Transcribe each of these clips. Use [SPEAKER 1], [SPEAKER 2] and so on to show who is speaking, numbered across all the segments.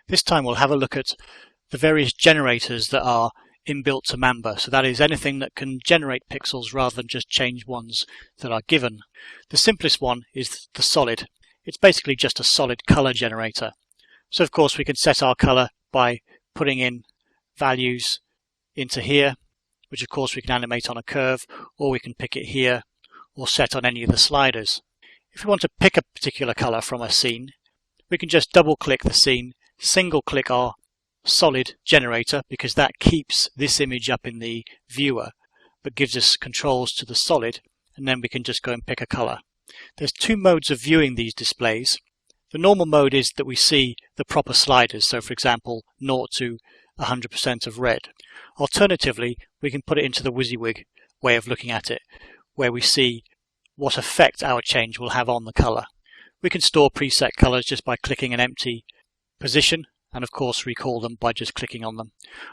[SPEAKER 1] This time we'll have a look at the various generators that are inbuilt to Mamba. So that is anything that can generate pixels rather than just change ones that are given. The simplest one is the solid. It's basically just a solid color generator. So of course we can set our color by putting in values into here, which of course we can animate on a curve, or we can pick it here or set on any of the sliders. If we want to pick a particular color from a scene, we can just double click the scene, single click our solid generator, because that keeps this image up in the viewer but gives us controls to the solid, and then we can just go and pick a color. There's two modes of viewing these displays. The normal mode is that we see the proper sliders, so for example 0 to 100% of red. Alternatively, we can put it into the WYSIWYG way of looking at it, where we see what effect our change will have on the color. We can store preset colors just by clicking an empty position, and of course recall them by just clicking on them.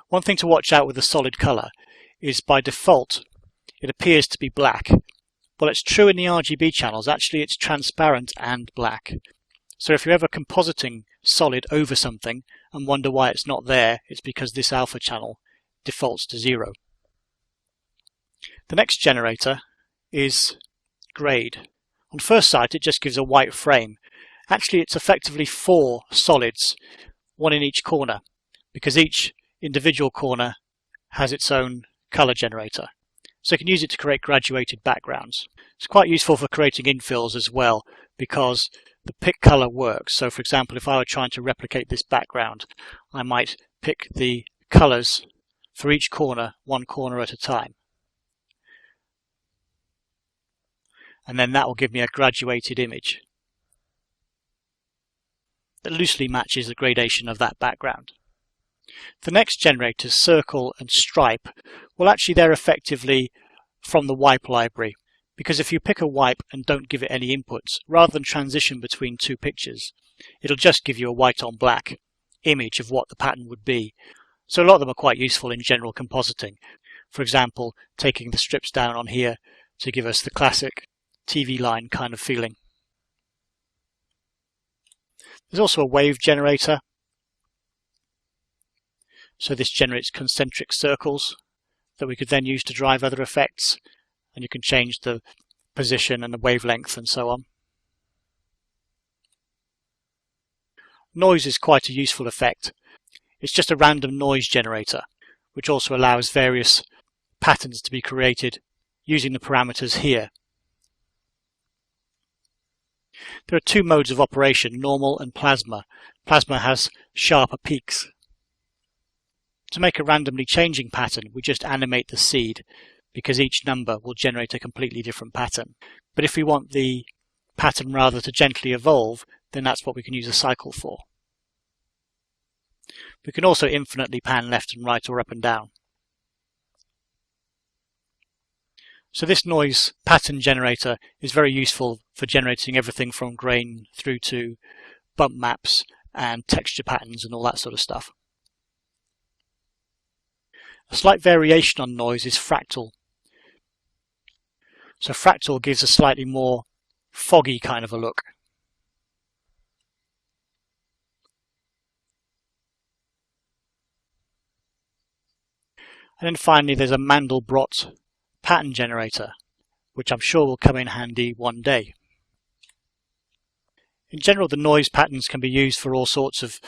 [SPEAKER 1] One thing to watch out with the solid color is by default it appears to be black. Well, it's true in the RGB channels. Actually it's transparent and black. So if you're ever compositing solid over something and wonder why it's not there, it's because this alpha channel defaults to 0. The next generator is grade. On first sight it just gives a white frame. Actually it's effectively 4 solids, one in each corner, because each individual corner has its own color generator. So you can use it to create graduated backgrounds. It's quite useful for creating infills as well, because the pick color works. So for example, if I were trying to replicate this background, I might pick the colors for each corner, one corner at a time. And then that will give me a graduated image that loosely matches the gradation of that background. The next generators, circle and stripe, well actually they're effectively from the wipe library, because if you pick a wipe and don't give it any inputs, rather than transition between two pictures, it'll just give you a white on black image of what the pattern would be. So a lot of them are quite useful in general compositing. For example, taking the strips down on here to give us the classic TV line kind of feeling. There's also a wave generator. So this generates concentric circles that we could then use to drive other effects, and you can change the position and the wavelength and so on. Noise is quite a useful effect. It's just a random noise generator, which also allows various patterns to be created using the parameters here. There are two modes of operation, normal and plasma. Plasma has sharper peaks. To make a randomly changing pattern, we just animate the seed, because each number will generate a completely different pattern. But if we want the pattern rather to gently evolve, then that's what we can use a cycle for. We can also infinitely pan left and right or up and down. So this noise pattern generator is very useful for generating everything from grain through to bump maps and texture patterns and all that sort of stuff. A slight variation on noise is fractal. So fractal gives a slightly more foggy kind of a look. And then finally there's a Mandelbrot pattern generator, which I'm sure will come in handy one day. In general, the noise patterns can be used for all sorts of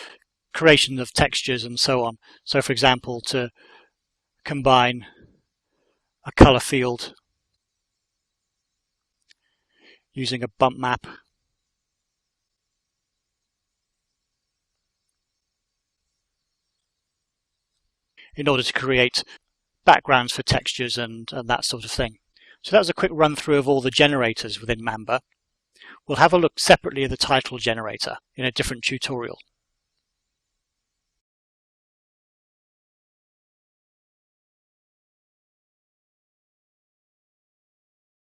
[SPEAKER 1] creation of textures and so on. So for example, to combine a color field using a bump map, in order to create backgrounds for textures and that sort of thing. So that was a quick run through of all the generators within Mamba. We'll have a look separately at the title generator in a different tutorial.